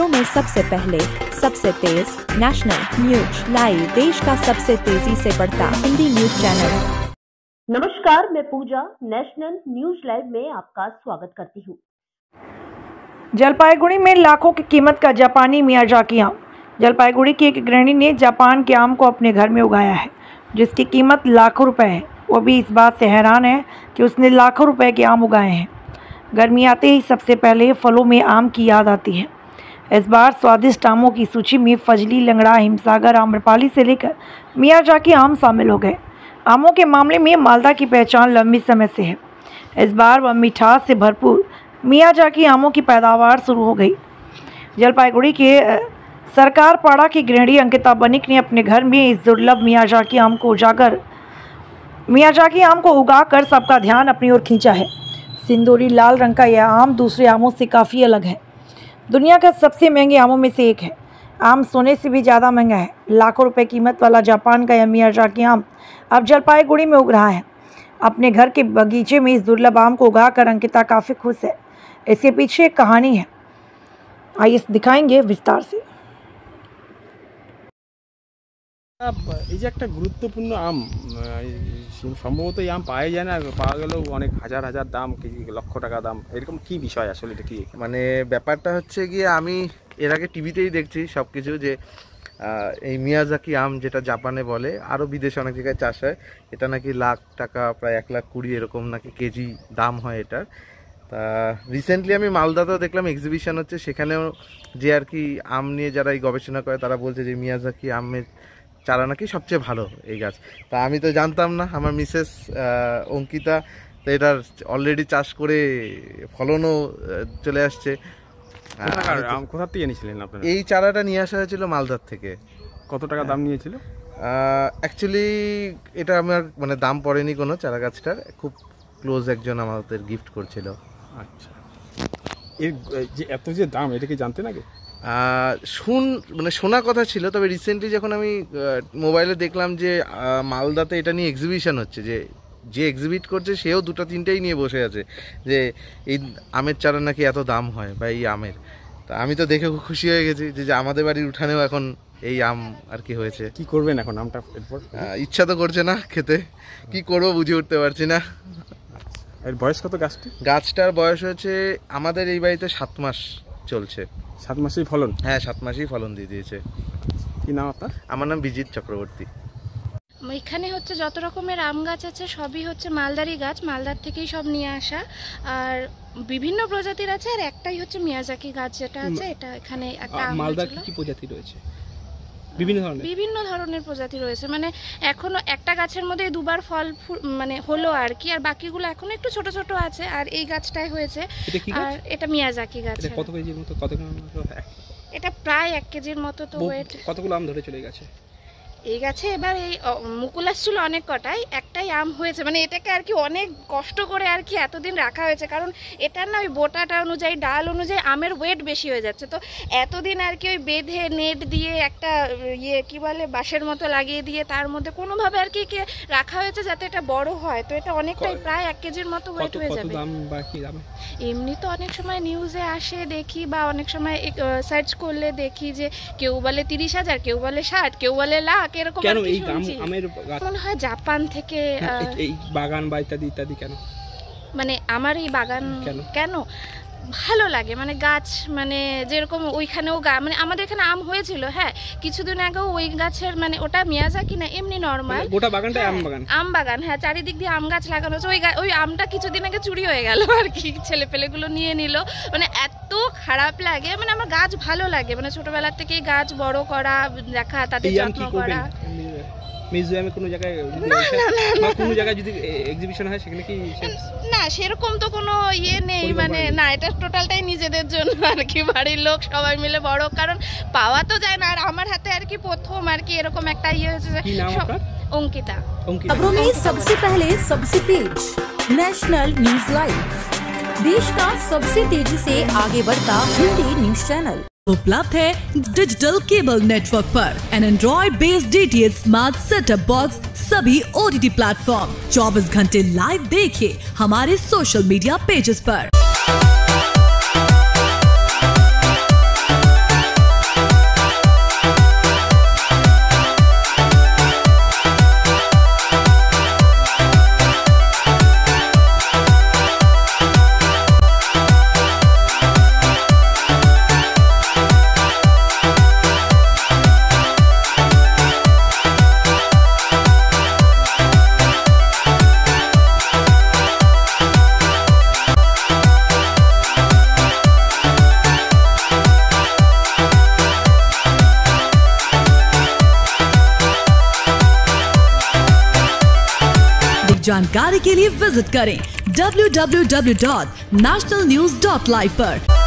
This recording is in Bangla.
में सबसे पहले, सबसे तेज नेशनल न्यूज लाइव, देश का सबसे तेजी से बढ़ता हिंदी न्यूज चैनल। नमस्कार, मैं पूजा नेशनल न्यूज लाइव में आपका स्वागत करती हूँ। जलपाईगुड़ी में लाखों की कीमत का जापानी मियाजाकी आम। जलपाईगुड़ी की एक गृहिणी ने जापान के आम को अपने घर में उगाया है, जिसकी कीमत लाखों रुपए है। वो भी इस बात से हैरान है कि उसने लाखों रुपए के आम उगाए हैं। गर्मी आते ही सबसे पहले फलों में आम की याद आती है। इस बार स्वादिष्ट आमों की सूची में फजली, लंगड़ा, हिमसागर, आम्रपाली से लेकर मियाजाकी आम शामिल हो गए। आमों के मामले में मालदा की पहचान लंबी समय से है। इस बार वह मिठास से भरपूर मियाजाकी आमों की पैदावार शुरू हो गई। जलपाईगुड़ी के सरकार पाड़ा की गृहिणी अंकिता बनिक ने अपने घर में इस दुर्लभ मियाजाकी आम को उगाकर सबका ध्यान अपनी ओर खींचा है। सिंदूरी लाल रंग का यह आम दूसरे आमों से काफ़ी अलग है। दुनिया का सबसे महंगे आमों में से एक है। आम सोने से भी ज़्यादा महंगा है। लाखों रुपए कीमत वाला जापान का यह मियाजाकी आम अब जलपाईगुड़ी में उग रहा है। अपने घर के बगीचे में इस दुर्लभ आम को उगाकर अंकिता काफ़ी खुश है। इसके पीछे एक कहानी है, आइए दिखाएंगे विस्तार से। এই যে একটা গুরুত্বপূর্ণ আম, সম্ভবত এই আম পাওয়া যায় না, পাওয়া গেলেও অনেক হাজার হাজার দাম, কেজি লক্ষ টাকা দাম, এরকম কি বিষয় আসলে এটা কি? মানে ব্যাপারটা হচ্ছে গিয়ে আমি এর আগে টিভিতেই দেখছি সব কিছু, যে এই মিয়াজাকি আম যেটা জাপানে বলে, আরও বিদেশে অনেক জায়গায় চাষ হয়, এটা নাকি লাখ টাকা, প্রায় 1,20,000 এরকম নাকি কেজি দাম হয় এটার। তা রিসেন্টলি আমি মালদাতেও দেখলাম এক্সিবিশন হচ্ছে, সেখানেও যে আর কি আম নিয়ে যারা এই গবেষণা করে তারা বলছে যে মিয়াজাকি আমের চারা নাকি সবচেয়ে ভালো এই গাছ। তা আমি তো জানতাম না। আমার মিসেস অঙ্কিতা তো এটার অলরেডি চাষ করে ফলনও চলে আসছে। কোথা থেকে এনেছিলেন আপনারা? এই চারাটা নিয়ে আসা হয়েছিল মালদার থেকে। কত টাকা দাম নিয়েছিল? অ্যাকচুয়ালি এটা আমার মানে দাম পড়েনি কোনো, চারা গাছটার খুব ক্লোজ একজন আমাদের গিফট করছিল। আচ্ছা, এর যে এত যে দাম, এটা কি জানতেন আগে? মানে শোনা কথা ছিল, তবে রিসেন্টলি যখন আমি মোবাইলে দেখলাম যে মালদাতে এটা নিয়ে এক্সিবিশন হচ্ছে, যে এক্সিবিট করছে সেও 2-3টেই নিয়ে বসে আছে যে এই আমের চারা নাকি এত দাম হয় বা এই আমের। তা আমি তো দেখে খুব খুশি হয়ে গেছি যে আমাদের বাড়ির উঠানেও এখন এই আম আর কি হয়েছে। কি করবেন এখন আমটা এরপর? ইচ্ছা তো করছে না খেতে, কি করবো বুঝে উঠতে পারছি না। এর বয়স কত গাছটি? গাছটার বয়স হচ্ছে আমাদের এই বাড়িতে 7 মাস চলছে। 7 মাসেই ফলন? হ্যাঁ, 7 মাসেই ফলন দিয়ে দিয়েছে। কি নাম আপনার? আমার নাম বিজিত চক্রবর্তী। এখানে হচ্ছে যত রকমের আম গাছ আছে সবই হচ্ছে মালদারি গাছ, মালদার থেকেই সব নিয়ে আসা, আর বিভিন্ন প্রজাতির আছে, আর একটাই হচ্ছে মিয়াজাকি গাছ যেটা আছে, এটা এখানে একটা আম। মালদার কি প্রজাতি রয়েছে? বিভিন্ন ধরনের প্রজাতি রয়েছে, মানে এখনো একটা গাছের মধ্যে 2বার ফল মানে হলো আর কি, আর বাকিগুলো এখনো একটু ছোট ছোট আছে, আর এই গাছটাই হয়েছে। আর এটা মিয়াজাকি গাছ। কত কেজির মতো? কত গ্রাম? এটা প্রায় 1 কেজির মতো তো ওয়েট। কতগুলো আম ধরে চলে গেছে এই গাছে? এবার এই মুকুল আসছিল অনেক কটাই, একটাই আম হয়েছে। মানে এটাকে আর কি অনেক কষ্ট করে আর কি এতদিন রাখা হয়েছে, কারণ এটার না ওই বোটাটা অনুযায়ী, ডাল অনুযায়ী আমের ওয়েট বেশি হয়ে যাচ্ছে। তো এতদিন আর কি ওই বেঁধে নেট দিয়ে একটা কি বলে বাঁশের মতো লাগিয়ে দিয়ে তার মধ্যে কোনোভাবে আর কি রাখা হয়েছে যাতে এটা বড় হয়। তো এটা অনেকটাই প্রায় 1 কেজির মতো ওয়েট হয়ে যাবে। এমনি তো অনেক সময় নিউজে আসে দেখি, বা অনেক সময় সার্চ করলে দেখি যে কেউ বলে 30,000, কেউ বলে 60, কেউ বলে লাখ, এরকম। কেন এই আমের গাছ মনে হয় জাপান থেকে এই বাগান বা ইত্যাদি ইত্যাদি কেন? মানে আমার এই বাগান কেন ভালো লাগে, মানে গাছ, মানে যেরকম ওইখানেও মানে আমাদের এখানে আম হয়েছিল, হ্যাঁ কিছুদিন আগেও ওই গাছের, মানে ওটা মিয়াজাকি না, এমনি নর্মাল গোটা বাগানটা আম বাগান। হ্যাঁ, চারিদিক দিয়ে আম গাছ লাগানো হচ্ছে। ওই আমটা কিছুদিন আগে চুরি হয়ে গেল আর কি, ছেলেপেলেগুলো নিয়ে নিল। মানে এত খারাপ লাগে, মানে আমার গাছ ভালো লাগে, মানে ছোটবেলার থেকেই গাছ বড় করা, দেখা, তাদের যত্ন করা। মিউজিয়ামে কোনো জায়গায় কোনো জায়গায় যদি এক্সিবিশন হয় সেখানে কি? না, সেরকম তো কোনো নেই, মানে না, এটা টোটালটাই নিজেদের জন্য আর কি, বাড়ির লোক সবাই মিলে বড়, কারণ পাওয়া তো যায় না। আর আমার হাতে আর কি প্রথম আর কি এরকম একটা হয়েছে। অঙ্কিতা। खबरों में सबसे पहले, सबसे तेज नेशनल न्यूज लाइव, देश का सबसे तेजी से आगे बढ़ता हिंदी न्यूज चैनल उपलब्ध है डिजिटल केबल नेटवर्क पर an android based DTH smart setup box सभी OTT प्लेटफॉर्म। 24 घंटे लाइव देखिए हमारे सोशल मीडिया पेजेस पर। अधिक जानकारी के लिए विजिट करें www.nationalnews.live पर।